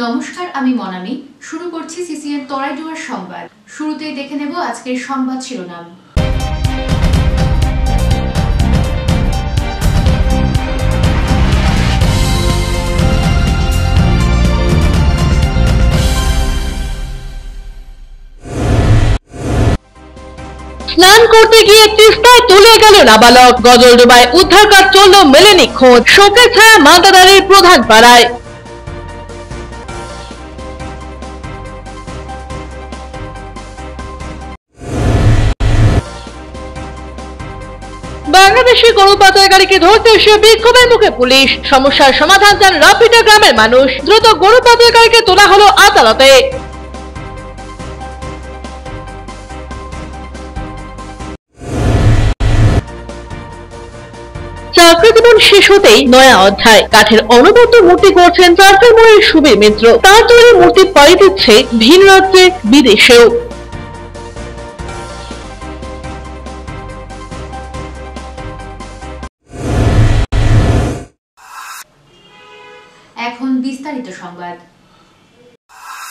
নমস্কার, আমি মনামি। শুরু করছি সিসিএন তরাইডুয়ার সংবাদ। শুরুতেই দেখে নেব আজকের সংবাদ শিরোনাম। স্নান করতে গিয়ে তিস্তায় তলিয়ে গেল নাবালক। গজলডোবায় উদ্ধার কাজ চলল, মেলেনি খোঁজ। শোকের ছায়া মাদাদারির প্রধান পাড়ায়। বাংলাদেশি গরু পাচারকারীকে ধরতে এসে বিক্ষোভের মুখে পুলিশ। সমস্যার সমাধান চান রাপিটা গ্রামের মানুষ। দ্রুত গরু পাচারকারীকে তোলা হলো আদালতে। চাকরি জীবন শেষ হতেই নয়া অধ্যায়। কাঠের অনবদ্য মূর্তি করছেন চারটার মোড়ের সুবীর মিত্র। তার তৈরি মূর্তি পাড়ি দিচ্ছে ভিন রাজ্যে, বিদেশেও। এখন বিস্তারিত সংবাদ।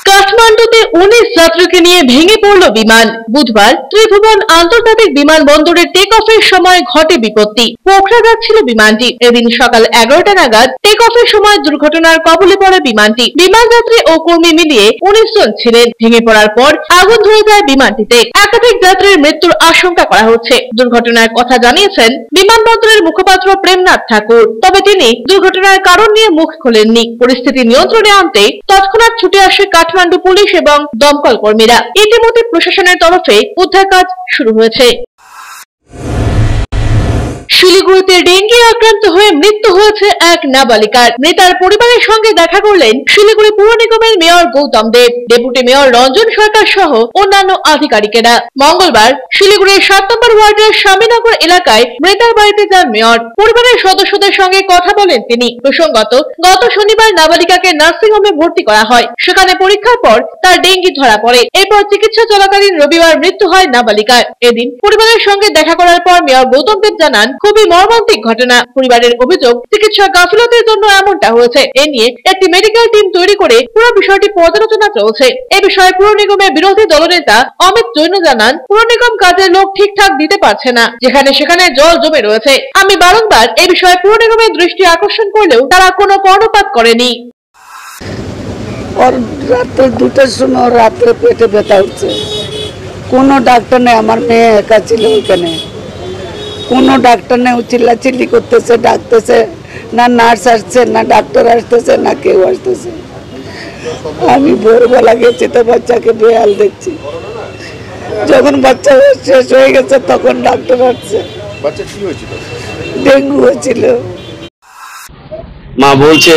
কাঠমান্ডুতে 19 যাত্রীকে নিয়ে ভেঙে পড়ল বিমান। বুধবার ত্রিভুবন আন্তর্জাতিক বিমানবন্দরে টেক অফের সময় ঘটে বিপত্তি। পোখরা যাচ্ছিল বিমানটি। এদিন সকাল 11টা নাগাদ টেক অফের সময় দুর্ঘটনার কবলে পড়ে বিমানটি। বিমান যাত্রী ও কর্মী মিলিয়ে 19 জন ছিলেন। ভেঙে পড়ার পর আগুন ধরে যায় বিমানটিতে। একাধিক যাত্রীর মৃত্যুর আশঙ্কা করা হচ্ছে। দুর্ঘটনার কথা জানিয়েছেন বিমানবন্দরের মুখপাত্র প্রেমনাথ ঠাকুর। তবে তিনি দুর্ঘটনার কারণ নিয়ে মুখ খোলেননি। পরিস্থিতি নিয়ন্ত্রণে আনতে তৎক্ষণাৎ ছুটে আসে কাঠমান্ডু পুলিশ এবং দমকল কর্মীরা। ইতিমধ্যে প্রশাসনের তরফে উদ্ধার কাজ শুরু হয়েছে। শিলিগুড়িতে ডেঙ্গি আক্রান্ত হয়ে মৃত্যু হয়েছে এক নাবালিকার। মৃতার পরিবারের সঙ্গে দেখা করলেন শিলিগুড়ি পুর নিগমের মেয়র গৌতম দেব, ডেপুটি মেয়র রঞ্জন সরকার সহ অন্যান্য আধিকারিকেরা। মঙ্গলবার শিলিগুড়ির 7 নম্বর ওয়ার্ডের স্বামীনগর এলাকায় মৃতার বাড়িতে যান মেয়র। পরিবারের সদস্যদের সঙ্গে কথা বলেন তিনি। প্রসঙ্গত, গত শনিবার নাবালিকাকে নার্সিং হোমে ভর্তি করা হয়। সেখানে পরীক্ষার পর তার ডেঙ্গি ধরা পড়ে। এরপর চিকিৎসা চলাকালীন রবিবার মৃত্যু হয় নাবালিকার। এদিন পরিবারের সঙ্গে দেখা করার পর মেয়র গৌতম দেব জানান, খুবই মর্মান্তিক ঘটনা। পরিবারের অভিযোগ, চিকিৎসা গাফিলতির জন্য এমনটা হয়েছে। এ নিয়ে একটি মেডিকেল টিম তৈরি করে পুরো বিষয়টি পর্যালোচনা চলছে। এ বিষয়ে পুর নিগমের বিরোধী দলনেতা অমিত জৈন জানান, পুর নিগম কাজের লোক ঠিকঠাক দিতে পারছে না, যেখানে সেখানে জল জমে রয়েছে। আমি বারংবার এই বিষয়ে পুর নিগমের দৃষ্টি আকর্ষণ করলেও তারা কোনো কর্ণপাত করেনি। রাত্রে 2টার সময় রাত্রে পেটে ব্যথা উঠছে। কোনো ডাক্তার নেই, আমার মেয়ে একা ছিল ওইখানে। কোনো ডাক্তার নেই, চিল্লাচিল্লি করতেছে, ডাকতেছে না, নার্স আসছে না, ডাক্তার আসতেছে না, কেউ আসতেছে। আমি ভোরবেলা গেছি তো বাচ্চাকে বেহাল দেখছি। যখন বাচ্চা শেষ হয়ে গেছে তখন ডাক্তার আসছে। ডেঙ্গু হয়েছিল। মা বলছে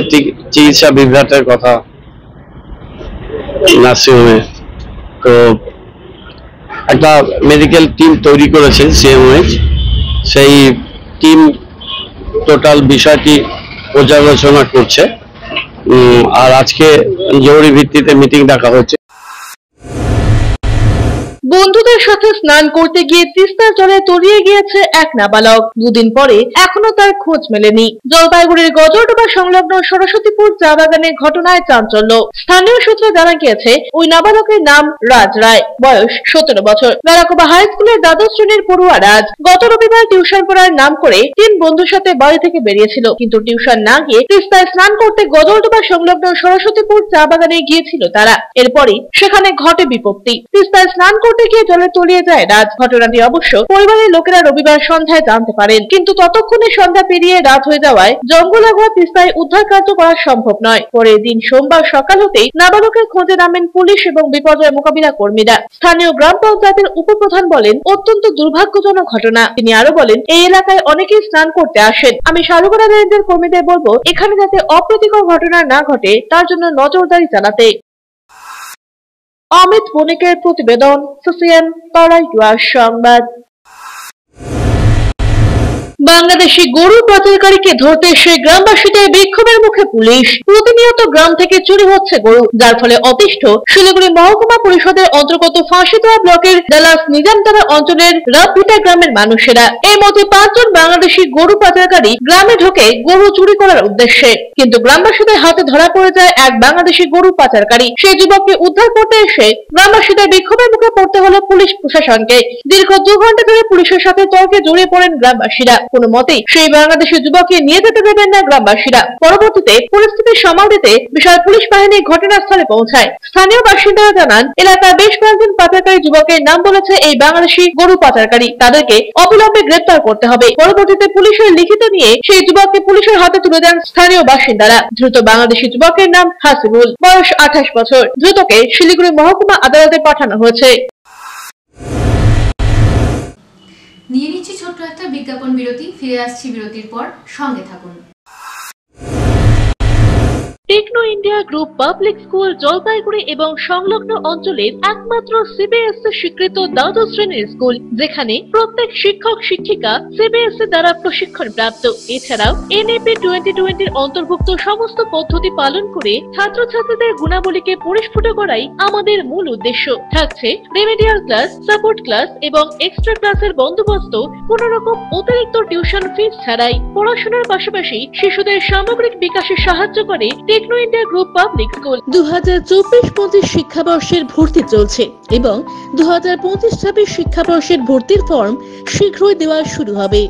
চিকিৎসা বিভ্রাটের কথা নার্সিংহোমে। তো একটা মেডিকেল টিম তৈরি করেছে সিএমওএইচ। সেই টিম টোটাল বিষয়টি পর্যালোচনা করছে। আর আজকে জরুরি ভিত্তিতে মিটিং ডাকা হয়েছে। বন্ধুদের সাথে স্নান করতে গিয়ে তিস্তার জলে তলিয়ে গিয়েছে এক নাবালক। দুদিন পরে এখনো তার খোঁজ মেলেনি। জলপাইগুড়ির গজলডোবা সংলগ্ন সরস্বতীপুর চা বাগানের ঘটনায় চাঞ্চল্য। স্থানীয় সূত্রে জানা গিয়েছে, ওই নাবালকের নাম রাজ রায়, বয়স 17 বছর। বেলাকোবা হাই স্কুলের দ্বাদশ শ্রেণীর পড়ুয়া রাজ গত রবিবার টিউশন পড়ার নাম করে 3 বন্ধুর সাথে বাড়ি থেকে বেরিয়েছিল। কিন্তু টিউশন না গিয়ে তিস্তায় স্নান করতে গজলডোবা সংলগ্ন সরস্বতীপুর চা বাগানে গিয়েছিল তারা। এরপরই সেখানে ঘটে বিপত্তি। তিস্তায় স্নান করতে গিয়ে জলে তলিয়ে যায় রাজ। ঘটনাটি অবশ্য পরিবারের লোকেরা রবিবার সন্ধ্যায় জানতে পারেন। কিন্তু ততক্ষণে সন্ধ্যা পেরিয়ে রাত হয়ে যাওয়ায় জঙ্গল লাগোয়া তিস্তায় উদ্ধার কার্য করা সম্ভব নয়। পরের দিন সোমবার সকাল হতেই নাবালকের খোঁজে নামেন পুলিশ এবং বিপর্যয় মোকাবিলা কর্মীরা। স্থানীয় গ্রাম পঞ্চায়েতের উপপ্রধান বলেন, অত্যন্ত দুর্ভাগ্যজনক ঘটনা। তিনি আরো বলেন, এই এলাকায় অনেকেই স্নান করতে আসেন। আমি শালুগড়া রেঞ্জের কর্মীদের বলবো, এখানে যাতে অপ্রীতিকর ঘটনা না ঘটে তার জন্য নজরদারি চালাতে। অমিত বণিকের প্রতিবেদন, সিসিএন তরাইডুয়ার সংবাদ। বাংলাদেশি গরু পাচারকারীকে ধরতে এসে গ্রামবাসীদের বিক্ষোভের মুখে পুলিশ। প্রতিনিয়ত গ্রাম থেকে চুরি হচ্ছে গরু, যার ফলে অতিষ্ঠ শিলিগুড়ি মহকুমা পরিষদের অন্তর্গত ফাঁসিতোয়া ব্লকের ডালাস নিজামতলা অঞ্চলের রাবভিটা গ্রামের মানুষেরা। এর মধ্যে 5 জন বাংলাদেশি গরু পাচারকারী গ্রামে ঢোকে গরু চুরি করার উদ্দেশ্যে, কিন্তু গ্রামবাসীদের হাতে ধরা পড়ে যায় এক বাংলাদেশি গরু পাচারকারী। সেই যুবককে উদ্ধার করতে এসে গ্রামবাসীদের বিক্ষোভের মুখে পড়তে হলো পুলিশ প্রশাসনকে। দীর্ঘ 2 ঘন্টা ধরে পুলিশের সাথে তর্কে জড়িয়ে পড়েন গ্রামবাসীরা। কোনো মতেই সেই বাংলাদেশি যুবককে নিয়ে যেতে দেবেন না গ্রামবাসীরা। পরবর্তীতে পরিস্থিতি সামাল দিতে বিশাল পুলিশ বাহিনী ঘটনাস্থলে পৌঁছায়। স্থানীয় বাসিন্দারা জানান, এলাকার বেশ কয়েকজন পাচারকারী যুবকের নাম বলেছে এই বাংলাদেশি গরু পাচারকারী, তাদেরকে অবিলম্বে গ্রেপ্তার করতে হবে। পরবর্তীতে পুলিশের লিখিত নিয়ে সেই যুবককে পুলিশের হাতে তুলে দেন স্থানীয় বাসিন্দারা। দ্রুত বাংলাদেশি যুবকের নাম হাসিবুল, বয়স 28 বছর। দ্রুতকে শিলিগুড়ি মহকুমা আদালতে পাঠানো হয়েছে। নিয়ে নিচ্ছি ছোট্ট একটা বিজ্ঞাপন বিরতি, ফিরে আসছি বিরতির পর, সঙ্গে থাকুন। Techno India Group Public School Jalpaiguri এবং সংলগ্ন অঞ্চলের একমাত্র সিবিএসই স্বীকৃত দ্বাদশ শ্রেণীর স্কুল, যেখানে প্রত্যেক শিক্ষক শিক্ষিকা সিবিএসই দ্বারা প্রশিক্ষণ প্রাপ্ত। এছাড়াও এনএপি 2020 অন্তর্ভুক্ত সমস্ত পদ্ধতি পালন করে ছাত্রছাত্রীদের গুণাবলীকে পরিস্ফুট করাই আমাদের মূল উদ্দেশ্য। থাকছে রেমেডিয়াল ক্লাস, সাপোর্ট ক্লাস এবং এক্সট্রা ক্লাসের বন্দোবস্ত, কোন রকম অতিরিক্ত টিউশন ফিস ছাড়াই। পড়াশোনার পাশাপাশি শিশুদের সামগ্রিক বিকাশে সাহায্য করে Techno India Group Public School. 2024-25 শিক্ষাবর্ষের ভর্তি চলছে এবং 2025-26 শিক্ষাবর্ষের ভর্তির ফর্ম শীঘ্রই দেওয়া শুরু হবে।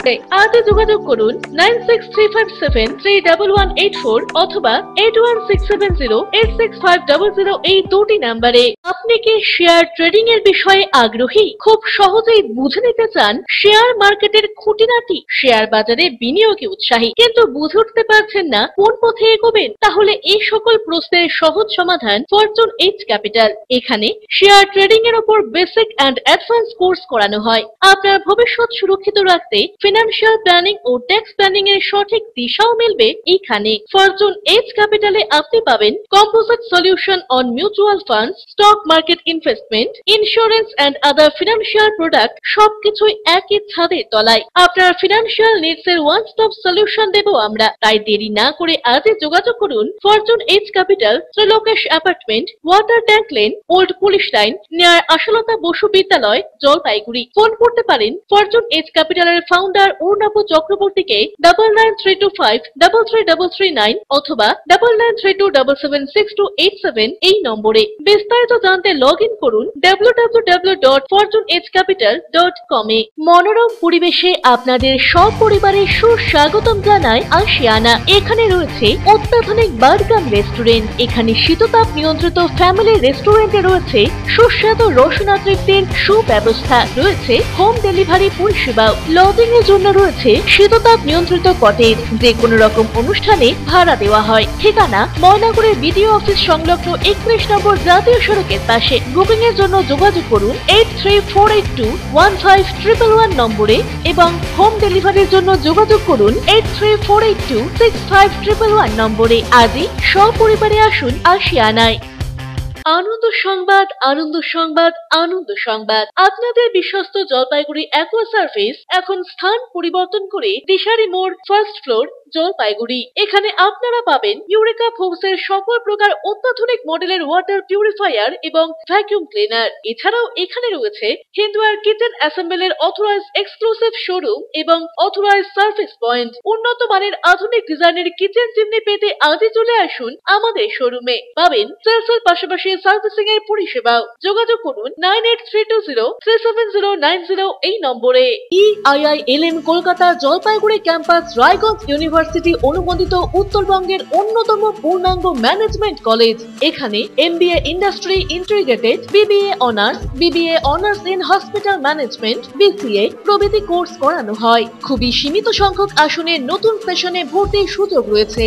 আজই যোগাযোগ করুন 9635731184 অথবা 8167086500 এই দুটি নম্বরে। আপনি কি শেয়ার ট্রেডিং এর বিষয়ে আগ্রহী? খুব সহজেই বুঝে নিতে চান শেয়ার মার্কেটের খুঁটিনাটি, শেয়ার বাজারে বিনিয়োগে উৎসাহী, কিন্তু বুঝে উঠতে পারছেন না কোন পথে এগোবেন? তাহলে এই সকল প্রশ্নের সহজ সমাধান ফরচুন এইচ ক্যাপিটাল। এখানে শেয়ার ট্রেডিং এর উপর বেসিক এন্ড অ্যাডভান্স কোর্স করানো হয়। আপনার ভবিষ্যৎ সুরক্ষিত রাখতে ফিনান্সিয়াল প্ল্যানিং ও ট্যাক্স প্ল্যানিং এর সঠিক দিশাও মিলবে এখানে। ফরচুন এইচ ক্যাপিটালে আপনি পাবেন composite solution on mutual funds, stock market investment, insurance and other financial product, সবকিছুই একই ছাদের তলায়। আপনার ফিনান্সিয়াল নিডস এর ওয়ান স্টপ সলিউশন দেব আমরা। তাই দেরি না করে আজই যোগাযোগ করুন Fortune H Capital, Trilokesh apartment, water tank lane, old police line, near Ashalata Basu Vidyalaya, Jalpaiguri. Phone করতে পারেন ফরচুন এইচ ক্যাপিটালের ফাউন্ডার অর্ণব চক্রবর্তীকে 9932533339 অথবা 9932776287 এই নম্বরে। বিস্তারিত জানতে লগ ইন করুন www.fortunehcapital.com এ। মনোরম পরিবেশে আপনাদের সপরিবারের সুস্বাগতম জানায় আশিয়ানা। এখানে রয়েছে অত্যাধুনিক বার্গার রেস্টুরেন্ট। এখানে শীততাপ নিয়ন্ত্রিত ফ্যামিলি রেস্টুরেন্টে রয়েছে সুস্বাদু রসনা তৃপ্তির সুব্যবস্থা, রয়েছে হোম ডেলিভারি পরিষেবাও। লজিং এর জন্য রয়েছে শীততাপ নিয়ন্ত্রিত কটেজ, যে কোনো রকম অনুষ্ঠানে ভাড়া দেওয়া হয়। ঠিকানা ময়নাগুড়ি বিডিও অফিস সংলগ্ন 31 নম্বর জাতীয় সড়কের পাশে। বুকিং এর জন্য যোগাযোগ করুন 8348215111 নম্বরে এবং হোম ডেলিভারির জন্য যোগাযোগ করুন 8348265111 নম্বরে। আজই সপরিবারে আসুন আশিয়ানায়। আনন্দ সংবাদ, আনন্দ সংবাদ, আনন্দ সংবাদ। আপনাদের বিশ্বস্ত জলপাইগুড়ি অ্যাকোয়া সার্ভিস এখন স্থান পরিবর্তন করে দিশারি মোড়, ফার্স্ট ফ্লোর, জলপাইগুড়ি। এখানে আপনারা পাবেন ইউরেকা ফোর্সের সকল প্রকার অত্যাধুনিক মডেলের ওয়াটার পিউরিফায়ার এবং ভ্যাকুয়াম ক্লিনার। এছাড়াও এখানে রয়েছে Hindware kitchen অ্যাসেম্বলের authorize exclusive showroom এবং অথরাইজ সার্ভিস পয়েন্ট। উন্নত মানের আধুনিক ডিজাইনের কিচেন চিমনি পেতে আজই চলে আসুন আমাদের শোরুমে। পাবেন সেলসের পাশাপাশি সার্ভিসিং এর পরিষেবাও। যোগাযোগ করুন 9832037090 এই নম্বরে। EIILM Kolkata Jalpaiguri campus, Raiganj university অনুমোদিত উত্তরবঙ্গের অন্যতম পূর্ণাঙ্গ ম্যানেজমেন্ট কলেজ। এখানে MBA industry integrated, BBA honours, BBA honours in hospital management, BCA প্রভৃতি কোর্স করানো হয়। খুবই সীমিত সংখ্যক আসনে নতুন সেশনে ভর্তির সুযোগ রয়েছে।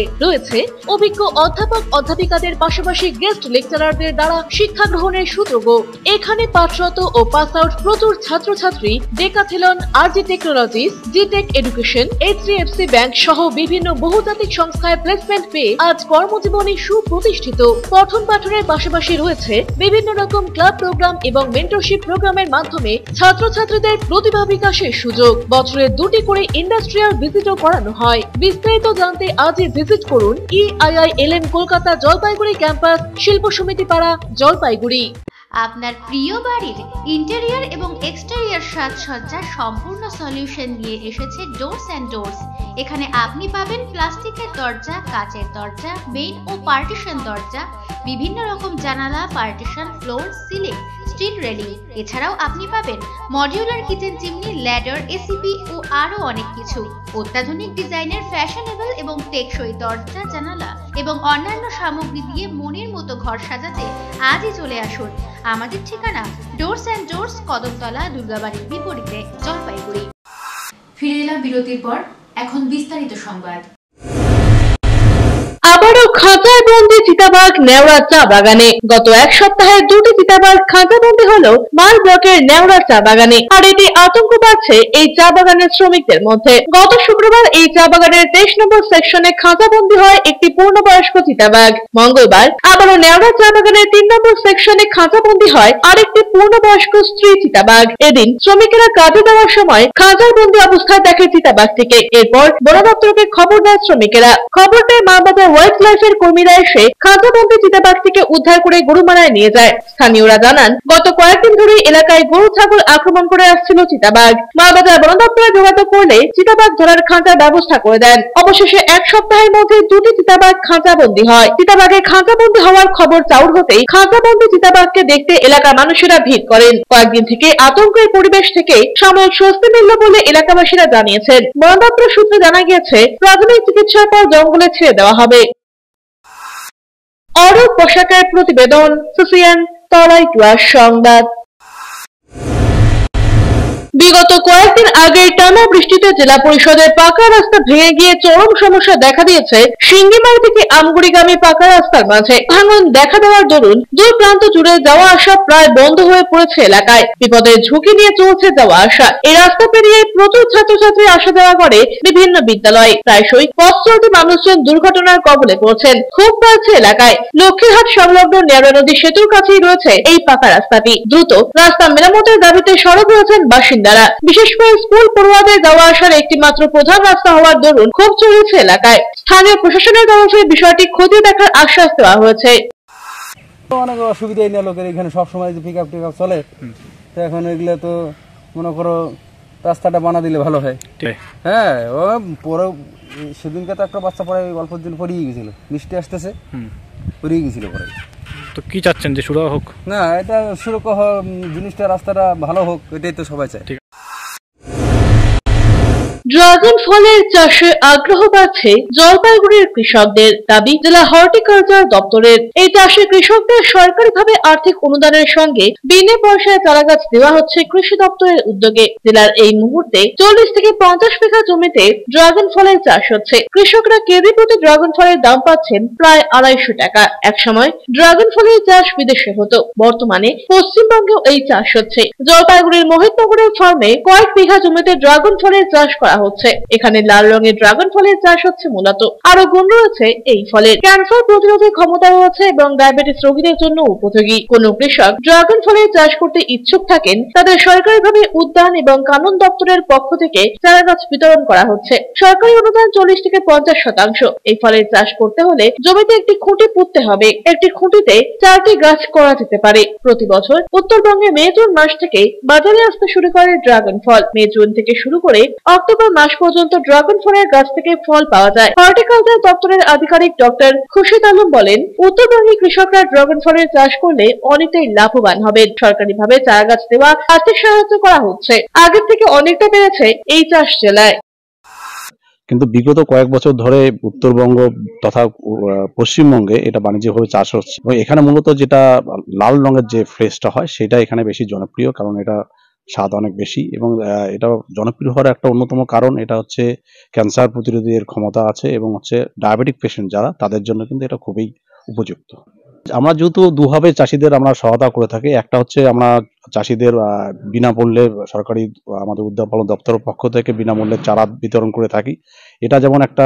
অভিজ্ঞ অধ্যাপক অধ্যাপিকাদের পাশাপাশি গেস্ট লেকচারারদের দ্বারা শিক্ষা গ্রহণের সুযোগও। এখানে পাঠরত ও পাস আউট প্রচুর ছাত্রছাত্রী ডেকাথেলন, আরজি টেকনোলজিস, জিটেক এডুকেশন, এইচডিএফসি ব্যাংক সহ বিভিন্ন বহুজাতিক সংস্থায় প্লেসমেন্ট পেয়ে আজ কর্মজীবনে সুপ্রতিষ্ঠিত। পঠন পাঠনের পাশাপাশি রয়েছে বিভিন্ন রকম ক্লাব প্রোগ্রাম এবং মেন্টরশিপ প্রোগ্রামের মাধ্যমে ছাত্রছাত্রীদের প্রতিভা বিকাশের সুযোগ। বছরে 2টি করে ইন্ডাস্ট্রিয়াল ভিজিটও করানো হয়। বিস্তারিত জানতে আজই ভিজিট করুন EIILM কলকাতা জলপাইগুড়ি ক্যাম্পাস, শিল্প সমিতি পাড়া, জলপাইগুড়ি। আপনার প্রিয় বাড়ির ইন্টেরিয়র এবং এক্সটেরিয়র সাজসজ্জার সম্পূর্ণ সলিউশন নিয়ে এসেছে ডোরস অ্যান্ড ডোরস। এখানে আপনি পাবেন প্লাস্টিকের দরজা, কাচের দরজা, মেইন ও পার্টিশন দরজা, বিভিন্ন রকম জানালা, partition, floor, ceiling, steel railing. এছাড়াও আপনি পাবেন modular kitchen chimney, ladder, ACP ও আরো অনেক কিছু। অত্যাধুনিক ডিজাইনের ফ্যাশনেবল এবং টেকসই দরজা, জানালা এবং অন্যান্য সামগ্রী দিয়ে মনের মতো ঘর সাজাতে আজই চলে আসুন। আমাদের ঠিকানা ডোরস অ্যান্ড ডোরস, কদমতলা, দুর্গাবাড়ির বিপরীতে, জলপাইগুড়ি। ফিরে এলাম বিরতির পর, এখন বিস্তারিত সংবাদ। আবারও খাঁচায় বন্দি চিতাবাঘ নেওড়া চা বাগানে। গত এক সপ্তাহে 2টি চিতাবাঘ খাঁচাবন্দি হলো মাল ব্লকের নেওড়া চা বাগানে। আর এটি আতঙ্ক বাড়ছে এই চা বাগানের শ্রমিকদের মধ্যে। গত শুক্রবার এই চা বাগানের 23 নম্বর সেকশনে খাঁচাবন্দি হয় একটি পূর্ণবয়স্ক চিতাবাঘ। মঙ্গলবার আবারও নেওড়া চা বাগানের 3 নম্বর সেকশনে খাঁচাবন্দি হয় আরেকটি পূর্ণবয়স্ক স্ত্রী চিতাবাঘ। এদিন শ্রমিকেরা কাজে যাওয়ার সময় খাঁচায় বন্দি অবস্থায় দেখে চিতাবাঘটিকে। এরপর বন দপ্তরকে খবর দেয় শ্রমিকেরা। খবর পেয়ে মালবাজার ওয়াইল্ড লাইফের কর্মীরা এসে খাঁচাবন্দি চিতাবাঘটিকে উদ্ধার করে গরুমারায় নিয়ে যায়। স্থানীয়রা জানান, গত কয়েকদিন ধরে এলাকায় গরু ছাগল আক্রমণ করে আসছিল চিতাবাঘ। মালবাজার বন দপ্তরে যোগাযোগ করলে চিতাবাঘ ধরার খাঁচার ব্যবস্থা করে দেন। অবশেষে এক সপ্তাহের মধ্যে 2টি চিতাবাঘ খাঁচাবন্দি হয়। চিতাবাঘের খাঁচাবন্দি হওয়ার খবর চাউর হতেই খাঁচাবন্দি চিতাবাঘকে দেখতে এলাকার মানুষেরা ভিড় করেন। কয়েকদিন থেকে আতঙ্কের পরিবেশ থেকে সাময়িক স্বস্তি মিলল বলে এলাকাবাসীরা জানিয়েছেন। বন দপ্তর সূত্রে জানা গিয়েছে, প্রাথমিক চিকিৎসার পর জঙ্গলে ছেড়ে দেওয়া হবে। অরূপ পোশাকের প্রতিবেদন, CCN তরাইটুয়ার সংবাদ। বিগত কয়েকদিন আগে টানা বৃষ্টিতে জেলা পরিষদের পাকা রাস্তা ভেঙে গিয়ে চরম সমস্যা দেখা দিয়েছে সিঙ্গিমারি থেকে আমগুড়িগামী পাকা রাস্তার মাঝে। ভাঙন দেখা দেওয়ার দরুন দুই প্রান্ত জুড়ে যাওয়া আসা প্রায় বন্ধ হয়ে পড়েছে এলাকায়। বিপদের ঝুঁকি নিয়ে চলছে যাওয়া আসা। এই রাস্তা পেরিয়ে প্রচুর ছাত্রছাত্রী আসা যাওয়া করে বিভিন্ন বিদ্যালয়ে। প্রায়শই পথ চলতি মানুষজন দুর্ঘটনার কবলে পড়ছেন। খুব বাড়ছে এলাকায়। লক্ষ্মীরহাট সংলগ্ন নেওড়া নদী সেতুর কাছেই রয়েছে এই পাকা রাস্তাটি। দ্রুত রাস্তা মেরামতের দাবিতে সরব হয়েছেন বাসিন্দারা। বিশেষ করে স্কুল পড়ুয়াদের যাওয়া আসার একটি মাত্র প্রধান রাস্তা হওয়ার দরুন ক্ষোভ চলেছে এলাকায়। স্থানীয় প্রশাসনের তরফে বিষয়টি খতিয়ে দেখার আশ্বাস দেওয়া হয়েছে। অনেক অসুবিধাই না লোকের এখানে সবসময় যে পিক আপ চলে, তো এখন এগুলো তো মনে করো রাস্তাটা বানা দিলে ভালো হয়। হ্যাঁ, ও পরে সেদিনকে তো একটা বাচ্চা পরে অল্পের জন্য পড়িয়ে গেছিল, মিষ্টি আসতেছে পড়িয়ে গেছিল পরে। তো কি চাচ্ছেন, যে সুরক্ষা হোক? না, এটা সুরক্ষা জিনিসটা, রাস্তাটা ভালো হোক, এটাই তো সবাই চায়। ড্রাগন ফলের চাষে আগ্রহ বাড়ছে জলপাইগুড়ির কৃষকদের। দাবি জেলা হর্টিকালচার দপ্তরের। এই চাষে কৃষকদের সরকারিভাবে আর্থিক অনুদানের সঙ্গে বিনা পয়সায় চারাগাছ দেওয়া হচ্ছে কৃষি দপ্তরের উদ্যোগে। জেলার এই মুহূর্তে 40 থেকে 50 বিঘা জমিতে ড্রাগন ফলের চাষ হচ্ছে। কৃষকরা কেজি প্রতি ড্রাগন ফলের দাম পাচ্ছেন প্রায় 250 টাকা। একসময় ড্রাগন ফলের চাষ বিদেশে হতো, বর্তমানে পশ্চিমবঙ্গেও এই চাষ হচ্ছে। জলপাইগুড়ির মোহিতনগরের ফার্মে কয়েক বিঘা জমিতে ড্রাগন ফলের চাষ করা হচ্ছে। এখানে লাল রঙের ড্রাগন ফলের চাষ হচ্ছে মূলত। আরো গুণ রয়েছে এই ফলের। ক্যান্সার প্রতিরোধী ক্ষমতা রয়েছে এবং ডায়াবেটিস রোগীদের জন্য উপযোগী। কোন কৃষক ড্রাগন ফলের চাষ করতে ইচ্ছুক থাকেন, তাদের সরকারিভাবে উদ্যান এবং কানন দপ্তরের পক্ষ থেকে চারাগাছ বিতরণ করা হচ্ছে। সরকারি অনুদান 40 থেকে 50%। এই ফলের চাষ করতে হলে জমিতে একটি খুঁটি পুঁততে হবে। একটি খুঁটিতে 4টি গাছ করা যেতে পারে। প্রতি বছর উত্তরবঙ্গে মে-জুন মাস থেকে বাজারে আসতে শুরু করে ড্রাগন ফল। মে-জুন থেকে শুরু করে অক্টোবর মাস পর্যন্ত ড্রাগন ফলের গাছ থেকে ফল পাওয়া যায়। হর্টিকালচার দপ্তরের আধিকারিক ডক্টর খুরশিদ আলম বলেন, উত্তরবঙ্গের কৃষকরা ড্রাগন ফলের চাষ করলে অনেকটাই লাভবান হবেন। সরকারিভাবে চারা গাছ দেওয়া, আর্থিক সাহায্য করা হচ্ছে। আগের থেকে অনেকটা বেড়েছে এই চাষ জেলায়। কিন্তু বিগত কয়েক বছর ধরে উত্তরবঙ্গ তথা পশ্চিমবঙ্গে এটা বাণিজ্যিকভাবে চাষ হচ্ছে এবং এখানে মূলত যেটা লাল রঙের যে ফ্লেসটা হয় সেটা এখানে বেশি জনপ্রিয়, কারণ এটা স্বাদ অনেক বেশি এবং এটা জনপ্রিয় হওয়ার একটা অন্যতম কারণ এটা হচ্ছে ক্যান্সার প্রতিরোধের ক্ষমতা আছে এবং হচ্ছে ডায়াবেটিক পেশেন্ট যারা, তাদের জন্য কিন্তু এটা খুবই উপযুক্ত। আমরা যেহেতু দুভাবে চাষিদের আমরা সহায়তা করে থাকি, একটা হচ্ছে আমরা চাষিদের বিনামূল্যে সরকারি আমাদের উদ্যান পালন দপ্তরের পক্ষ থেকে বিনামূল্যে চারা বিতরণ করে থাকি, এটা যেমন একটা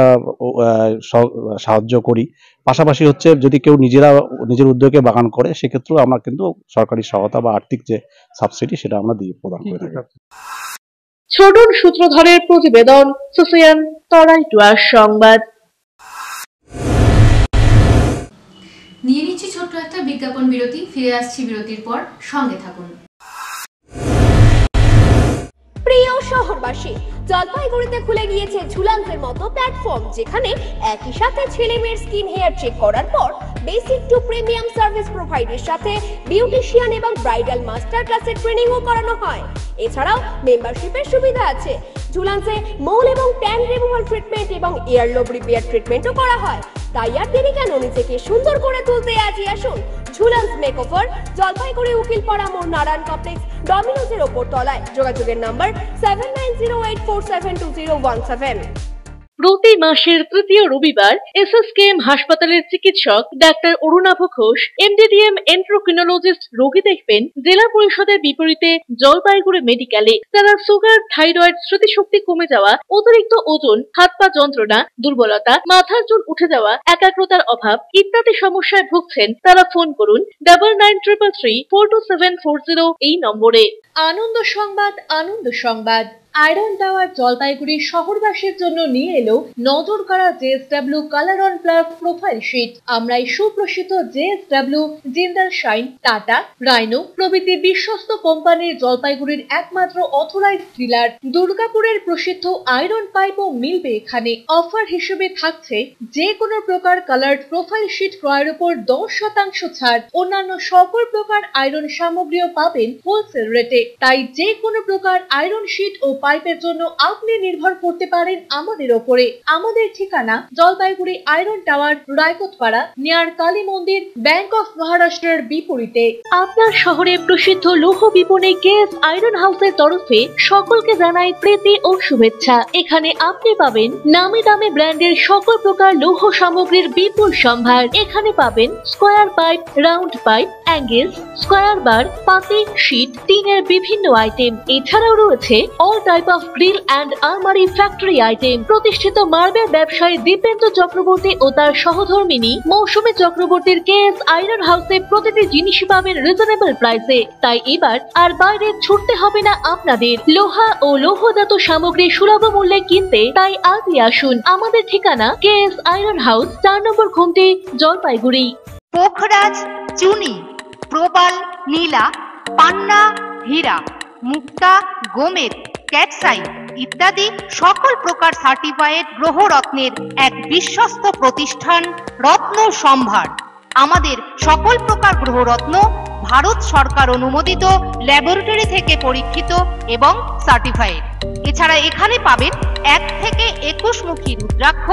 সাহায্য করি। পাশাপাশি হচ্ছে যদি কেউ নিজের উদ্যোগে বাগান করে সেক্ষেত্রেও আমরা কিন্তু সরকারি সহায়তা বা আর্থিক যে সাবসিডি সেটা আমরা দিয়ে প্রদান করে থাকি। ছোটন সূত্রধরের প্রতিবেদন, সুফিয়ান, তরাই টুয়ার সংবাদ। নিয়ে নিচ্ছি ছোট্ট একটা বিজ্ঞাপন বিরতি, ফিরে আসছি বিরতির পর, সঙ্গে থাকুন। প্রিয় শহরবাসী, জলপাইগুড়িতে খুলে গিয়েছে ঝুলান্সের মতো প্ল্যাটফর্ম, যেখানে একই সাথে ছেলে মেয়ের স্কিন হেয়ার চেক করার পর বেসিক টু প্রিমিয়াম সার্ভিস প্রোভাইডের সাথে বিউটিশিয়ান এবং ব্রাইডাল মাস্টার ক্লাসের ট্রেনিংও করানো হয়। এছাড়াও মেম্বারশিপের সুবিধা আছে। ঝুলান্সে মোল এবং ট্যান রিমুভাল ট্রিটমেন্ট এবং এয়ারলোব রিপেয়ার ট্রিটমেন্টও করা হয়। তাই আর দেরি কেন, নিজেকে সুন্দর করে তুলতে আজই আসুন ঝুলান্স মেকওভার, জলপাইগুড়ি উকিলপাড়া মোড়, নারায়ণ কমপ্লেক্স, ডমিনোজের ওপর তলায়। যোগাযোগের নাম্বার 7908472017। প্রতি মাসের তৃতীয় রবিবার এসএসকেএম হাসপাতালের চিকিৎসক ডাক্তার অরুণাভ ঘোষ এমডিডিএম এন্ড্রোক্রিনোলজিস্ট রোগী দেখবেন জেলা পরিষদের বিপরীতে জলপাইগুড়ি মেডিকেলে। তারা সুগার, থাইরয়েড, স্মৃতিশক্তি কমে যাওয়া, অতিরিক্ত ওজন, হাত পা যন্ত্রণা, দুর্বলতা, মাথার চুল উঠে যাওয়া, একাগ্রতার অভাব ইত্যাদি সমস্যায় ভুগছেন। তারা ফোন করুন 9933342740 এই নম্বরে। আনন্দ সংবাদ, আনন্দ সংবাদ। আয়রন টাওয়ার জলপাইগুড়ি শহরবাসীর জন্য নিয়ে এলো নজর কাড়া JSW colour on plus profile sheet. আমরাই সুপ্রসিদ্ধ JSW, Jindal Shine, Tata, Rhino প্রভৃতি বিশ্বস্ত কোম্পানির জলপাইগুড়ির একমাত্র অথরাইজড ডিলার। দুর্গাপুরের প্রসিদ্ধ আয়রন পাইপও মিলবে এখানে। অফার হিসেবে থাকছে যে কোনো প্রকার কালার্ড প্রোফাইল শিট ক্রয়ের উপর 10% ছাড়। অন্যান্য সকল প্রকার আয়রন সামগ্রীও পাবেন হোলসেল রেটে। তাই যে কোনো প্রকার আয়রন শিট ও পাইপের জন্য আপনি নির্ভর করতে পারেন আমাদের ওপরে। আমাদের ঠিকানা Jalpaiguri iron tower, Raikotpara, near Kali Mandir, bank of মহারাষ্ট্রের বিপরীতে। আপনার শহরে প্রসিদ্ধ লৌহ বিপণী কেএস আয়রন হাউসের তরফে সকলকে জানাই প্রীতি ও শুভেচ্ছা। এখানে আপনি পাবেন নামি দামি ব্র্যান্ডের সকল প্রকার লৌহ সামগ্রীর বিপুল সম্ভার। এখানে পাবেন square pipe, round pipe, angle, square bar, পাতি, শীট, টিনের বিভিন্ন আইটেম। এছাড়াও রয়েছে all type of grill and আলমারি ফ্যাক্টরি আইটেম। প্রতিষ্ঠিত মার্বেল ব্যবসায়ী দীপেন্দ্র চক্রবর্তী ও তার সহধর্মিনী মৌসুমী চক্রবর্তীর কেএস আয়রন হাউসে প্রতিটি জিনিসই পাবেন রিজনেবল প্রাইসে। তাই এবার আর বাইরে ছুটতে হবে না আপনাদের। লোহা ও লৌহজাত সামগ্রী সুলভ মূল্যে কিনতে তাই আজই আসুন। আমাদের ঠিকানা কেএস আয়রন হাউস, 4 নম্বর ঘুমটি, জলপাইগুড়ি। পোখরাজ, চুনি, প্রবাল, নীলা, পান্না, হীরা, মুক্তা, গোমেদ, ক্যাটসাইট ইত্যাদি সকল প্রকার সার্টিফাইড গ্রহরত্নের এক বিশ্বস্ত প্রতিষ্ঠান রত্ন সম্ভার। আমাদের সকল প্রকার গ্রহরত্ন ভারত সরকার অনুমোদিত ল্যাবরেটরি থেকে পরীক্ষিত এবং সার্টিফাইড। এছাড়া এখানে পাবেন 1 থেকে 21 মুখী রুদ্রাক্ষ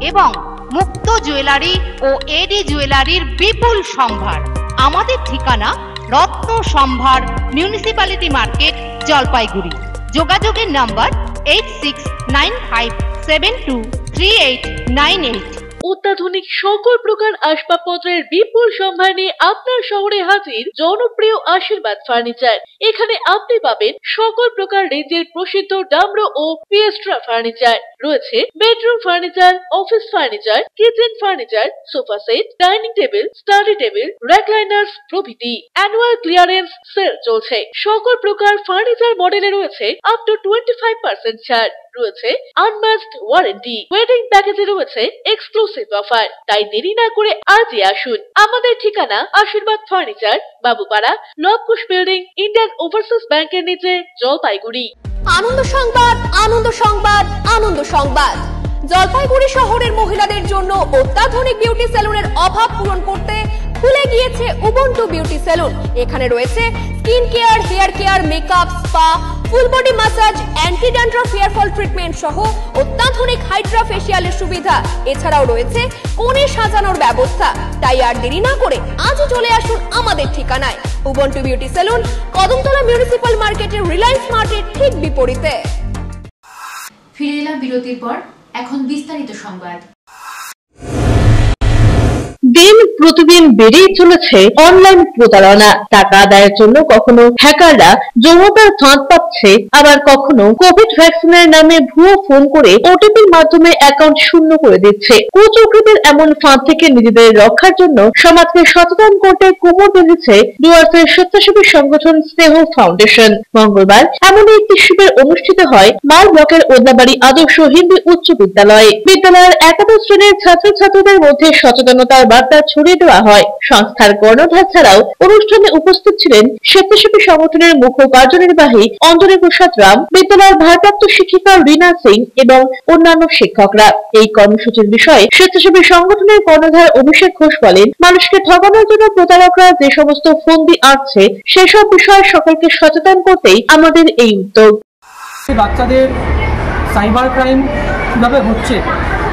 এবং মুক্ত জুয়েলারি ও এডি জুয়েলারির বিপুল সম্ভার। আমাদের ঠিকানা রত্ন সম্ভার, মিউনিসিপ্যালিটি মার্কেট, জলপাইগুড়ি। যোগাযোগের নাম্বার 8695723898। অত্যাধুনিক সকল প্রকার আসবাবপত্রের বিপুল সম্ভার নিয়ে আপনার শহরে হাজির জনপ্রিয় আশীর্বাদ ফার্নিচার। এখানে আপনি পাবেন সকল প্রকার রেঞ্জের প্রসিদ্ধ ডামরো ও পিয়েস্ট্রা ফার্নিচার। রয়েছে bedroom furniture, office furniture, kitchen furniture, sofa set, dining table, study table, recliners প্রভৃতি। অ্যানুয়াল ক্লিয়ারেন্স সেল চলছে। সকল প্রকার ফার্নিচার মডেলে রয়েছে আপ টু 25% ছাড়। রয়েছে আনম্যাচড ওয়ারেন্টি। ওয়েডিং প্যাকেজে রয়েছে এক্সক্লুসিভ অফার। তাই দেরি না করে আজই আসুন। আমাদের ঠিকানা Ashirbad furniture, Babupara, Lavkush building, Indian Overseas ব্যাংকের নিচে, জলপাইগুড়ি। আনন্দ সংবাদ, আনন্দ সংবাদ, আনন্দ সংবাদ। জলপাইগুড়ি শহরের মহিলাদের জন্য অত্যাধুনিক বিউটি সেলুনের অভাব পূরণ করতে খুলে গিয়েছে উবুন্টু বিউটি সেলুন। এখানে রয়েছে skin care, hair care, makeup, spa, full body massage, anti dandruff hair fall treatment সহ অত্যাধুনিক হাইড্রা ফেসিয়ালের সুবিধা। এছাড়াও রয়েছে কোণে সাজানোর ব্যবস্থা। তাই আর দেরি না করে আজই চলে আসুন আমাদের ঠিকানায়। Ubuntu beauty salon, Kadamtala municipal মার্কেটের রিলায়েন্স মার্টের ঠিক বিপরীতে। ফিরে এলাম বিরতির পর, এখন বিস্তারিত সংবাদ। দিন প্রতিদিন বেড়েই চলেছে অনলাইন প্রতারণা। টাকা আদায়ের জন্য কখনো হ্যাকাররা যৌনতার ফাঁদ পাচ্ছে, আবার কখনো কোভিড ভ্যাকসিনের নামে ভুয়ো ফোন করে ওটিপির মাধ্যমে অ্যাকাউন্ট শূন্য করে দিচ্ছে। কুচক্রীদের এমন ফাঁদ থেকে নিজেদের রক্ষার জন্য সমাজকে সচেতন করতে কোমর বেঁধেছে ডুয়ার্সের স্বেচ্ছাসেবী সংগঠন স্নেহ ফাউন্ডেশন। মঙ্গলবার এমনই একটি শিবির অনুষ্ঠিত হয় মাল ব্লকের ওদলাবাড়ি আদর্শ হিন্দি উচ্চ বিদ্যালয়ে। বিদ্যালয়ের একাদশ শ্রেণীর ছাত্রছাত্রীদের মধ্যে সচেতনতার বার্তা ছড়িয়ে দেওয়া হয়। সংস্থার কর্ণধার ছাড়াও অনুষ্ঠানে উপস্থিত ছিলেন স্বেচ্ছাসেবী সংগঠনের মুখ্য কার্যনির্বাহী অঞ্জলি প্রসাদ রাম, বিদ্যালয়ের ভারপ্রাপ্ত শিক্ষিকা রীনা সিং এবং অন্যান্য শিক্ষকরা। এই কর্মসূচির বিষয়ে স্বেচ্ছাসেবী সংগঠনের কর্ণধার অভিষেক ঘোষ বলেন, মানুষকে ঠকানোর জন্য প্রতারকরা যে সমস্ত ফন্দি আঁটছে সেসব বিষয়ে সকলকে সচেতন করতেই আমাদের এই উদ্যোগ। বাচ্চাদের সাইবার ক্রাইম কীভাবে হচ্ছে,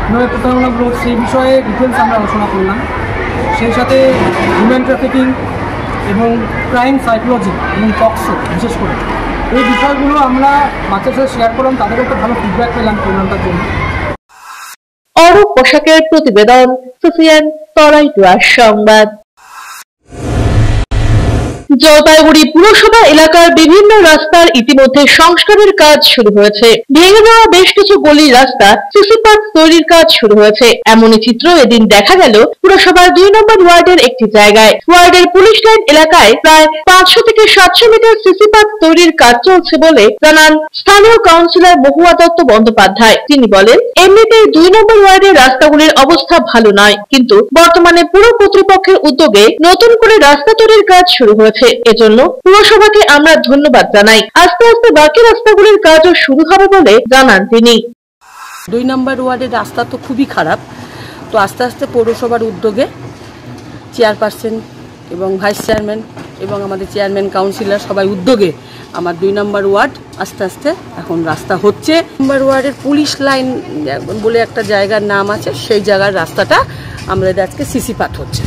কীভাবে প্রতারণাগুলো, সেই বিষয়ে ডিটেলস আমরা আলোচনা করলাম। সেই সাথে হিউম্যান ট্রাফিকিং এবং ক্রাইম সাইকোলজি এবং পক্সো, বিশেষ করে এই বিষয়গুলো আমরা বাচ্চাদের সাথে শেয়ার করলাম। তাদেরও একটা ভালো ফিডব্যাক পেলাম প্রোগ্রামটার জন্য। অরূপ পোশাকের প্রতিবেদন, সুফিয়ান, তরাই ডুয়ার্স সংবাদ। জলপাইগুড়ি পুরসভা এলাকার বিভিন্ন রাস্তার ইতিমধ্যে সংস্কারের কাজ শুরু হয়েছে। ভেঙে যাওয়া বেশ কিছু গলির রাস্তা সিসি পাথ তৈরির কাজ শুরু হয়েছে। এমনই চিত্র এদিন দেখা গেল পুরসভার 2 নম্বর ওয়ার্ডের একটি জায়গায়। ওয়ার্ডের পুলিশ লাইন এলাকায় প্রায় 500 থেকে 700 মিটার সিসি পাথ তৈরির কাজ চলছে বলে জানান স্থানীয় কাউন্সিলর মহুয়া দত্ত বন্দ্যোপাধ্যায়। তিনি বলেন, এমনিতেই 2 নম্বর ওয়ার্ডের রাস্তাগুলির অবস্থা ভালো নয়, কিন্তু বর্তমানে পুর কর্তৃপক্ষের উদ্যোগে নতুন করে রাস্তা তৈরির কাজ শুরু হয়েছে। এজন্য পুরসভাকে আমরা ধন্যবাদ জানাই। আস্তে আস্তে বাকি রাস্তাগুলির কাজও শুরু হবে বলে জানান তিনি। 2 নম্বর ওয়ার্ডের রাস্তা তো খুবই খারাপ, তো আস্তে আস্তে পৌরসভার উদ্যোগে চেয়ারপারসন এবং ভাইস চেয়ারম্যান এবং আমাদের চেয়ারম্যান কাউন্সিলর সবাই উদ্যোগে আমার 2 নম্বর ওয়ার্ড আস্তে আস্তে এখন রাস্তা হচ্ছে। নম্বর ওয়ার্ডের পুলিশ লাইন বলে একটা জায়গার নাম আছে, সেই জায়গার রাস্তাটা আমাদের আজকে সিসি পাথ হচ্ছে।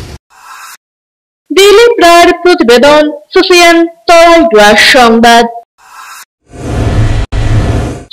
দিলীপ রায়ের প্রতিবেদন, সুফিয়ান, তরাই ডুয়ার্স সংবাদ।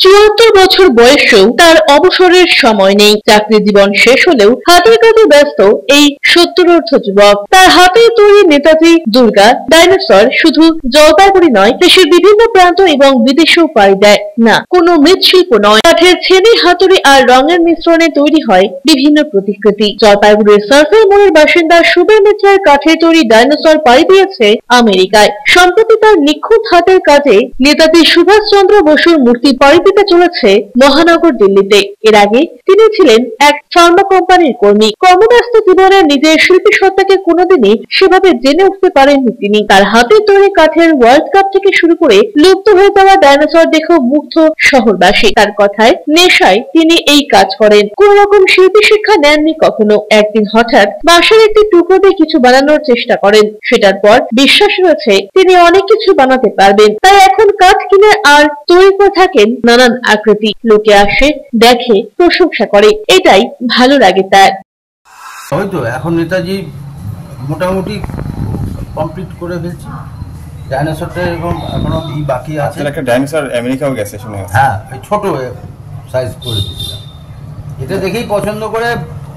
74 বছর বয়সেও তার অবসরের সময় নেই। চাকরি জীবন শেষ হলেও হাতের কাজে ব্যস্ত এই 70 যুবক। তার হাতে তৈরি নেতাজি, দুর্গা, ডাইনোসর শুধু জলপাইগুড়ি নয়, দেশের বিভিন্ন প্রান্ত এবং বিদেশেও পাড়ি দেয়। না, কোনো মৃৎশিল্প নয়, কাঠের ছেনি, হাতুড়ি আর রঙের মিশ্রণে তৈরি হয় বিভিন্ন প্রতিকৃতি। জলপাইগুড়ির সার্ভে মোড়ের বাসিন্দা সুবীর মিত্রের কাঠের তৈরি ডাইনোসর পাড়ি দিয়েছে আমেরিকায়। সম্প্রতি তার নিখুঁত হাতের কাজে নেতাজি সুভাষচন্দ্র বসুর মূর্তি পাড়ি চলেছে মহানগর দিল্লিতে। এর আগে তিনি ছিলেন এক ফার্মা কোম্পানির কর্মী। কর্মব্যস্ত জীবনে নিজের শিল্পী সত্তাকে কোনোদিনই সেভাবে জেনে উঠতে পারেননি তিনি। তার হাতে তৈরি কাঠের ওয়ার্ল্ড কাপ থেকে শুরু করে লুপ্ত হয়ে যাওয়া ডাইনোসর দেখেও মুগ্ধ শহরবাসী। তার কথায় নেশায় তিনি এই কাজ করেন, কোন রকম শিল্পী শিক্ষা নেননি কখনো। একদিন হঠাৎ বাঁশের একটি টুকরো দিয়ে কিছু বানানোর চেষ্টা করেন, সেটার পর বিশ্বাস রয়েছে তিনি অনেক কিছু বানাতে পারবেন। তাই এখন কাঠ কিনে আর তৈরি করে থাকেন নানান আকৃতি। লোকে আসে, দেখে, প্রশংসা করে, এটাই ভালো লাগে তার। হয়তো এখন নেতাজি মোটামুটি কমপ্লিট করে ফেলছি। ডাইনোসরটা এরকম এখনো বাকি আছে। একটা ডাইনোসর আমেরিকাও গেছে শুনে। হ্যাঁ, ছোট সাইজ করে দিয়েছিলাম। এটা দেখেই পছন্দ করে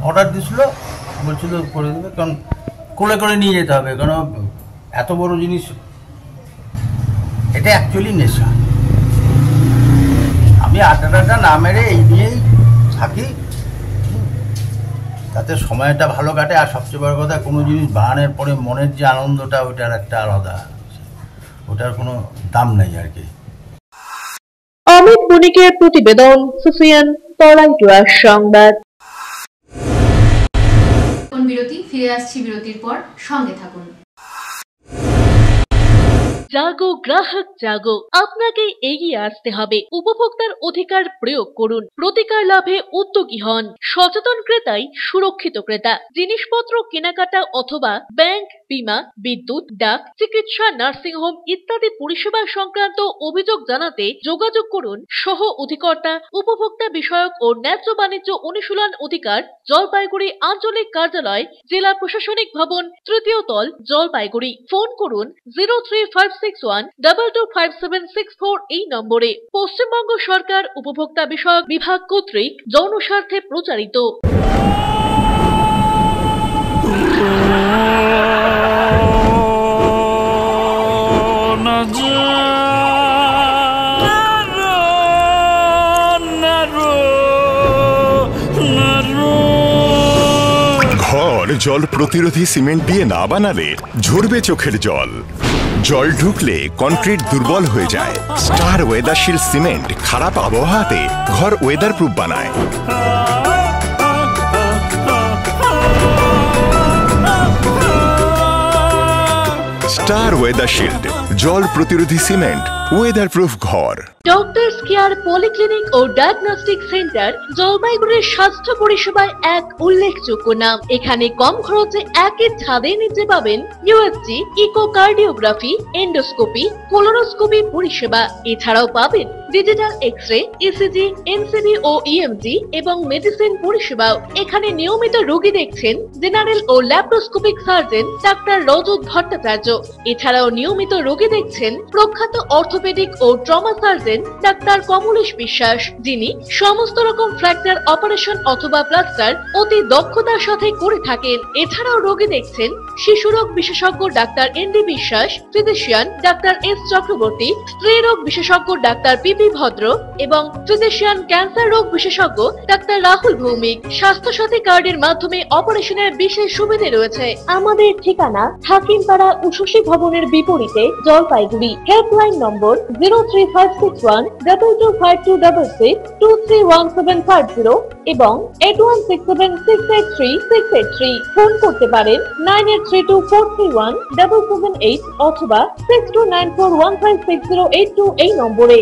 অর্ডার দিছিল, বলছিল করে দেবে, কারণ কোলে করে নিয়ে যেতে হবে, কারণ এত বড় জিনিস। এটা অ্যাকচুয়ালি নেশা। আমি আড্ডাটা না মেরে এই নিয়েই থাকি, তাতে সময়টা ভালো কাটে। আর সবচেয়ে বড় কথা, কোনো জিনিস বানানোর পরে মনের যে আনন্দটা, ওটার একটা আলাদা, ওটার কোনো দাম নেই আর কি। অমিত বণিকের প্রতিবেদন, সুফিয়ান, তরাই ডুয়ার্স সংবাদ। বিরতি, ফিরে আসছি বিরতির পর, সঙ্গে থাকুন। জাগো গ্রাহক জাগো, আপনাকে এগিয়ে আসতে হবে। উপভোক্তার অধিকার প্রয়োগ করুন, প্রতিকার লাভে উদ্যোগী হন। সচেতন ক্রেতাই সুরক্ষিত ক্রেতা। জিনিসপত্র কেনাকাটা অথবা ব্যাংক, বীমা, বিদ্যুৎ, ডাক, চিকিৎসা, নার্সিংহোম ইত্যাদি পরিষেবা সংক্রান্ত অভিযোগ জানাতে যোগাযোগ করুন সহ অধিকর্তা, উপভোক্তা বিষয়ক ও ন্যায্য বাণিজ্য অনুশীলন অধিকার, জলপাইগুড়ি আঞ্চলিক কার্যালয়, জেলা প্রশাসনিক ভবন, 3য় তল, জলপাইগুড়ি। ফোন করুন 03561225764 এই নম্বরে। পশ্চিমবঙ্গ সরকার উপভোক্তা বিষয়ক বিভাগ কর্তৃক জনস্বার্থে প্রচারিত। ঘর জল প্রতিরোধী সিমেন্ট দিয়ে না বানালে ঝরবে চোখের জল। জল ঢুকলে কনক্রিট দুর্বল হয়ে যায়। স্টার ওয়েদারশিল্ড সিমেন্ট খারাপ আবহাওয়াতে ঘর ওয়েদার প্রুফ বানায়। স্টার ওয়েদারশিল্ড জল প্রতিরোধী সিমেন্ট, ওয়েদার প্রুফ ঘর। ডক্টরস কেয়ার পলিক্লিনিক ও ডায়াগনস্টিক সেন্টার জলপাইগুড়ির স্বাস্থ্য পরিষেবায় এক উল্লেখযোগ্য নাম। এখানে কম খরচে একই ছাদের নিচে পাবেন ইউএসজি, ইকোকার্ডিওগ্রাফি, এন্ডোস্কোপি, কোলোনোস্কোপি পরিষেবা। এছাড়াও পাবেন ডিজিটাল এক্স-রে, ইসিজি, এনসিবি ও ইএমজি এবং মেডিসিন পরিষেবাও। এখানে নিয়মিত রোগী দেখছেন জেনারেল ও ল্যাপ্রোস্কোপিক সার্জন ডাক্তার রজত ভট্টাচার্য। এছাড়াও নিয়মিত রোগী দেখছেন প্রখ্যাত অর্থোপেডিক ও ট্রমা সার্জন ডাক্তার কমলেশ বিশ্বাস, যিনি সমস্ত রকম ফ্র্যাকচার অপারেশন অথবা প্লাস্টার অতি দক্ষতার সাথে করে থাকেন। এছাড়াও রোগী দেখছেন শিশুরোগ বিশেষজ্ঞ ডাক্তার এনডি বিশ্বাস, ফিজিশিয়ান ডাক্তার এস চক্রবর্তী, স্ত্রী রোগ বিশেষজ্ঞ ডাক্তার পিপি ভদ্র এবং ফিজিশিয়ান ক্যান্সার রোগ বিশেষজ্ঞ ডাক্তার রাহুল ভৌমিক। স্বাস্থ্য সাথী কার্ডের মাধ্যমে অপারেশনের বিশেষ সুবিধা রয়েছে। আমাদের ঠিকানা হাকিমপাড়া উষসী ভবনের বিপরীতে জলপাইগুড়ি। হেল্পলাইন নম্বর 03561225266, 231750 এবং 8167683683। ফোন করতে পারেন 9832431778 অথবা 6294156082 এই নম্বরে।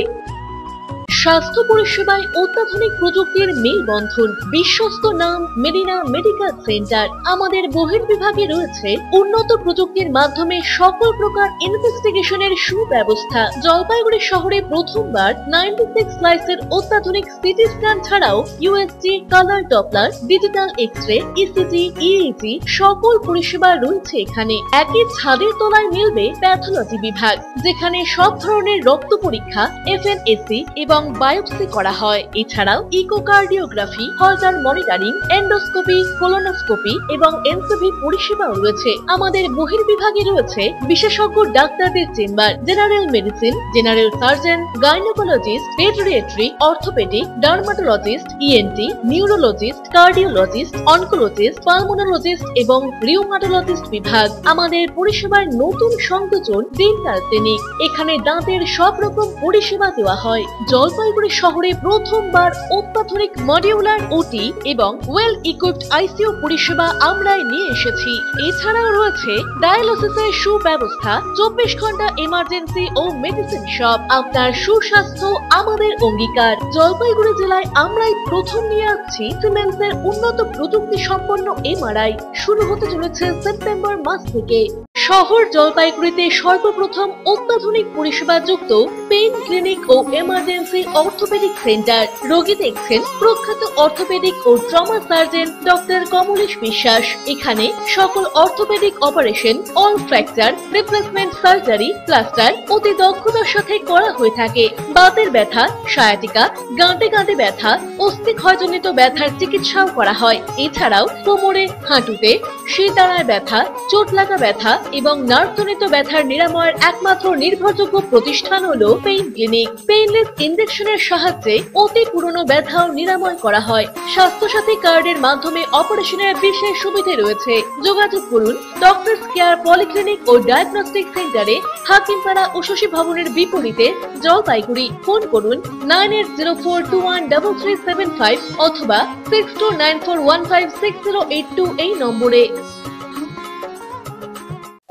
স্বাস্থ্য পরিষেবায় অত্যাধুনিক প্রযুক্তির মেলবন্ধন, বিশ্বস্ত নাম মেরিনা মেডিকেল সেন্টার। আমাদের বহির্বিভাগে রয়েছে উন্নত প্রযুক্তির মাধ্যমে সকল প্রকার ইনভেস্টিগেশনের সুব্যবস্থা। জলপাইগুড়ি শহরে প্রথমবার 96 স্লাইসের অত্যাধুনিক সিটি স্ক্যান ছাড়াও USG, colour Doppler, digital x-ray, ECG, EEG সকল পরিষেবা রয়েছে এখানে। একই ছাদের তলায় মিলবে প্যাথোলজি বিভাগ, যেখানে সব ধরনের রক্ত পরীক্ষা, এফএনএসি এবং বায়োপসি করা হয়। এছাড়াও ইকোকার্ডিওগ্রাফি, হলটার মনিটরিং, এন্ডোস্কোপি, কোলোনোস্কোপি এবং এনসিবি পরিষেবাও রয়েছে। আমাদের বহির্বিভাগে রয়েছে বিশেষজ্ঞ ডাক্তারদের chamber, general medicine, general surgeon, gynaecologist, পেডিয়াট্রি, orthopaedic, dermatologist, ENT, neurologist, cardiologist, oncologist, pulmonologist এবং রিউমাটোলজিস্ট বিভাগ। আমাদের পরিষেবার নতুন সংযোজন ডেন্টাল ক্লিনিক। এখানে দাঁতের সব রকম পরিষেবা দেওয়া হয়। জলপাইগুড়ি শহরে প্রথমবার অত্যাধুনিক মডিউলার ওটি এবং ওয়েল ইকুইপড আইসিইউ পরিষেবা আমরাই নিয়ে এসেছি। এছাড়াও রয়েছে ডায়ালিসিসের সুব্যবস্থা, 24 ঘন্টা এমার্জেন্সি ও মেডিসিন শপ। আপনার সুস্বাস্থ্য আমাদের অঙ্গীকার। জলপাইগুড়ি জেলায় আমরাই প্রথম নিয়ে আসছি সিমেন্সের উন্নত প্রযুক্তি সম্পন্ন এমআরআই। শুরু হতে চলেছে সেপ্টেম্বর মাস থেকে। শহর জলপাইগুড়িতে সর্বপ্রথম অত্যাধুনিক পরিষেবা যুক্ত পেইন ক্লিনিক ও এমার্জেন্সি অর্থোপেডিক সেন্টার। রোগী দেখছেন প্রখ্যাত অর্থোপেডিক ও ট্রমা সার্জন ডক্টর কমলেশ বিশ্বাস। এখানে সকল orthopaedic operation, all fracture, replacement surgery, plaster অতি দক্ষতার সাথে করা হয়ে থাকে। বাতের ব্যথা, সায়াটিকা, গাঁটে গাঁটে ব্যথা, অস্থিক্ষয়জনিত ব্যথার চিকিৎসাও করা হয়। এছাড়াও কোমরে, হাঁটুতে, শিরদাঁড়ায় ব্যথা, চোট লাগা ব্যথা এবং নার্ভজনিত ব্যথার নিরাময়ের একমাত্র নির্ভরযোগ্য প্রতিষ্ঠান হলো পেইন ক্লিনিক। পেইনলেস ইনজেকশনের সাহায্যে অতি পুরনো ব্যথাও নিরাময় করা হয়। স্বাস্থ্যসাথী কার্ডের মাধ্যমে অপারেশনের বিশেষ সুবিধা রয়েছে। যোগাযোগ করুন ডক্টরস কেয়ার পলিক্লিনিক ও ডায়াগনস্টিক সেন্টারে, হাকিমপাড়া উষসী ভবনের বিপরীতে জলপাইগুড়ি। ফোন করুন 9804213375 অথবা 6294156082 এই নম্বরে।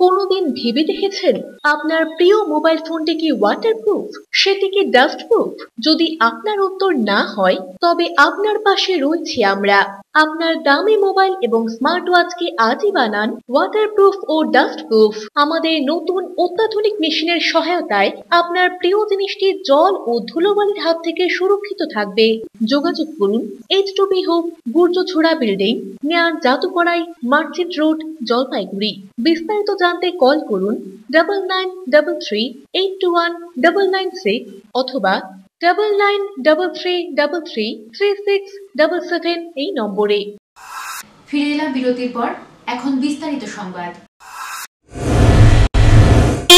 কোনোদিন ভেবে দেখেছেন আপনার প্রিয় মোবাইল ফোনটি কি ওয়াটারপ্রুফ, সেটি কি ডাস্টপ্রুফ? যদি আপনার উত্তর না হয় তবে আপনার পাশে রয়েছি আমরা। আপনার দামি মোবাইল এবং স্মার্ট ওয়াচকে আজই বানান ওয়াটারপ্রুফ ও ডাস্টপ্রুফ। আমাদের নতুন অত্যাধুনিক মেশিনের সহায়তায় আপনার প্রিয় জিনিসটি জল ও ধুলোবালির হাত থেকে সুরক্ষিত থাকবে। যোগাযোগ করুন H2B হোপ, গুর্জছড়া বিল্ডিং, নিয়ার জাদুকড়াই, মার্চেন্ট রোড, জলপাইগুড়ি। বিস্তারিত জানতে কল করুন 9933821996 অথবা 9933333677 এই নম্বরে। ফিরে এলাম বিরতির পর। এখন বিস্তারিত সংবাদ।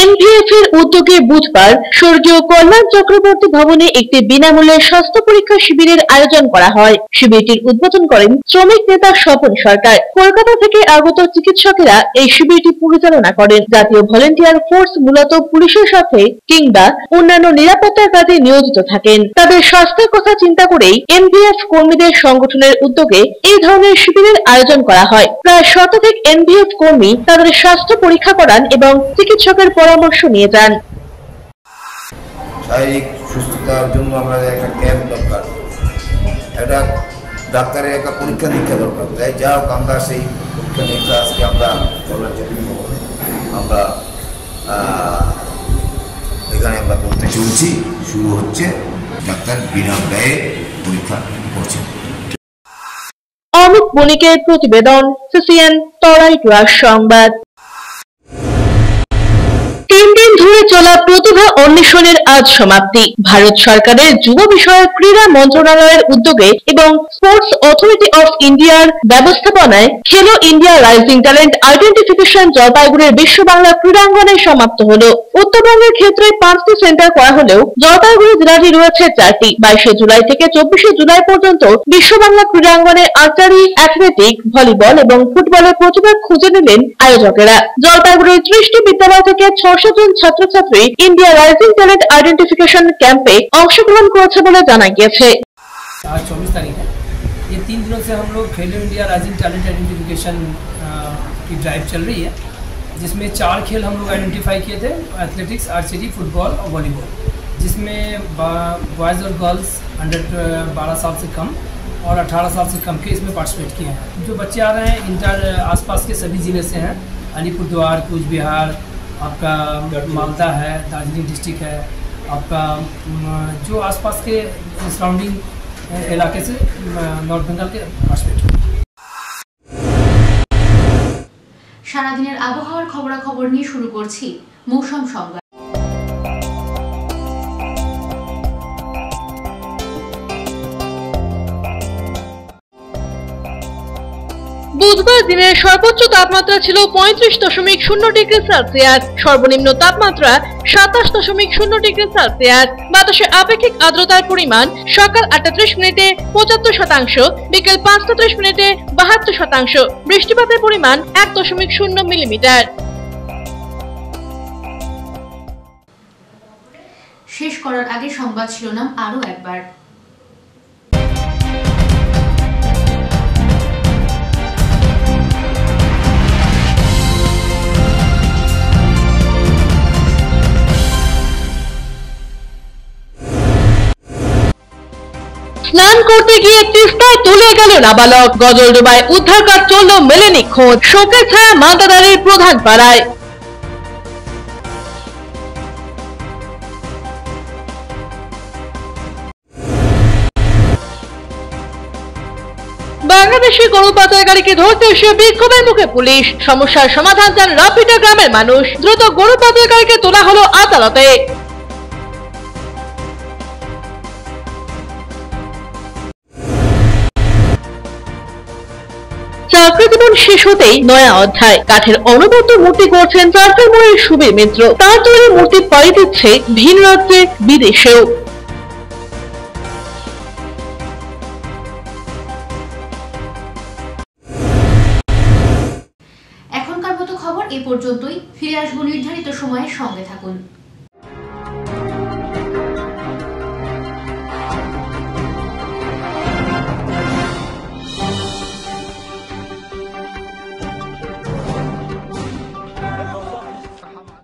এনভিএফ এর উদ্যোগে বুধবার স্বর্গীয় কল্যাণ চক্রবর্তী ভবনে একটি বিনামূল্যে স্বাস্থ্য পরীক্ষা শিবিরের আয়োজন করা হয়। শিবিরটির উদ্বোধন করেন শ্রমিক নেতা স্বপন সরকার। কলকাতা থেকে আগত চিকিৎসকেরা এই শিবিরটি পরিচালনা করেন। জাতীয় ভলেন্টিয়ার ফোর্স মূলত পুলিশের সাথে কিংবা অন্যান্য নিরাপত্তার কাজে নিয়োজিত থাকেন। তাদের স্বাস্থ্যের কথা চিন্তা করেই এনভিএফ কর্মীদের সংগঠনের উদ্যোগে এই ধরনের শিবিরের আয়োজন করা হয়। প্রায় শতাধিক এনভিএফ কর্মী তাদের স্বাস্থ্য পরীক্ষা করান এবং চিকিৎসকের পরামর্শ নিয়ে যান। শারীরিক সুস্থতার জন্য আমাদের একটা ক্যাম্প দরকার, একটা ডাক্তারের একটা পরীক্ষা নিরীক্ষা দরকার। তাই যা হোক আমরা সেই পরীক্ষা নিরীক্ষা আজকে আমরা এখানে আমরা করতে চলছি, শুরু হচ্ছে। ডাক্তার বিনা ব্যয়ে পরীক্ষা করছেন। অমিত বণিকের প্রতিবেদন, সিসিএন তরাইটুয়ার সংবাদ। 3 দিন ধরে চলা প্রতিভা অন্বেষণের আজ সমাপ্তি। ভারত সরকারের যুব বিষয়ক ক্রীড়া মন্ত্রণালয়ের উদ্যোগে এবং স্পোর্টস অথরিটি অফ ইন্ডিয়ার ব্যবস্থাপনায় খেলো ইন্ডিয়া রাইজিং ট্যালেন্ট আইডেন্টিফিকেশন জলপাইগুড়ির বিশ্ব বাংলা ক্রীড়াঙ্গনে সমাপ্ত হলো। উত্তরবঙ্গের ক্ষেত্রে 5টি সেন্টার করা হলেও জলপাইগুড়ি জেলাটি রয়েছে 4টি। 22 জুলাই থেকে 24 জুলাই পর্যন্ত বিশ্ব বাংলা ক্রীড়াঙ্গনে আর্চারি, অ্যাথলেটিক, ভলিবল এবং ফুটবলের প্রতিভা খুঁজে নিলেন আয়োজকেরা। জলপাইগুড়ির 30টি বিদ্যালয় থেকে 600 জন ছাত্রছাত্রী इंडिया राइजिंग टैलेंट आइडेंटिफिकेशन कैंपे अंशग्रहण করেছে বলে জানা গিয়েছে। आज 24 तारीख है। ये 3 दिनों से हम लोग खेलो इंडिया राइजिंग टैलेंट आइडेंटिफिकेशन की ड्राइव चल रही है, जिसमें 4 खेल हम लोग आइडेंटिफाई किए थे, एथलेटिक्स, आर्चरी, फुटबॉल और वॉलीबॉल, जिसमें बॉयज़ और गर्ल्स अंडर 12 साल से कम और 18 साल से कम के इसमें पार्टिसिपेट किए हैं। जो बच्चे आ रहे हैं इंटर आसपास के सभी ज़िले से हैं, अलीपुरद्वार, कूच बिहार, आपका मालदा है, दार्जिलिंग डिस्ट्रिक्ट है, आपका जो आसपास के सराउंडिंग इलाके से नॉर्थ बंगाल के पार्टिसिपेट। সারাদিনের আবহাওয়ার খবরাখবর নিয়ে শুরু করছি মৌসুম সংবাদ। বুধবার দিনের সর্বোচ্চ তাপমাত্রা ছিল 35.0 ডিগ্রি সেলসিয়াস, সর্বনিম্ন তাপমাত্রা 27.0 ডিগ্রি সেলসিয়াস। বাতাসে আপেক্ষিক আর্দ্রতার পরিমাণ সকাল 8:30 মিনিটে 75%, বিকেল 5:30 মিনিটে 72%, বৃষ্টিপাতের পরিমাণ 1.0 মিলিমিটার। শেষ করার আগে সংবাদ শিরোনাম আরো একবার। স্নান করতে গিয়ে তিস্তায় তলিয়ে গেল নাবালক। গজলডোবায় উদ্ধার কাজ চলল, মেলেনি খোঁজ। শোকের ছায়া মালদাদারের প্রধান পাড়ায়। বাংলাদেশি গরু পাচারকারীকে ধরতে এসে বিক্ষোভের মুখে পুলিশ। সমস্যার সমাধান চান রাপিটা গ্রামের মানুষ। দ্রুত গরু পাচারকারীকে তোলা হলো আদালতে। চাকরি জীবন শেষ হতেই নয়া অধ্যায়। কাঠের অনবদ্য মূর্তি করছেন চারটার মোড়ের সুবীর মিত্র। তার তৈরি মূর্তি পাড়ি দিচ্ছে ভিন রাজ্যে, বিদেশেও। এখনকার মতো খবর এ পর্যন্তই। ফিরে আসবো নির্ধারিত সময়ের সঙ্গে থাকুন।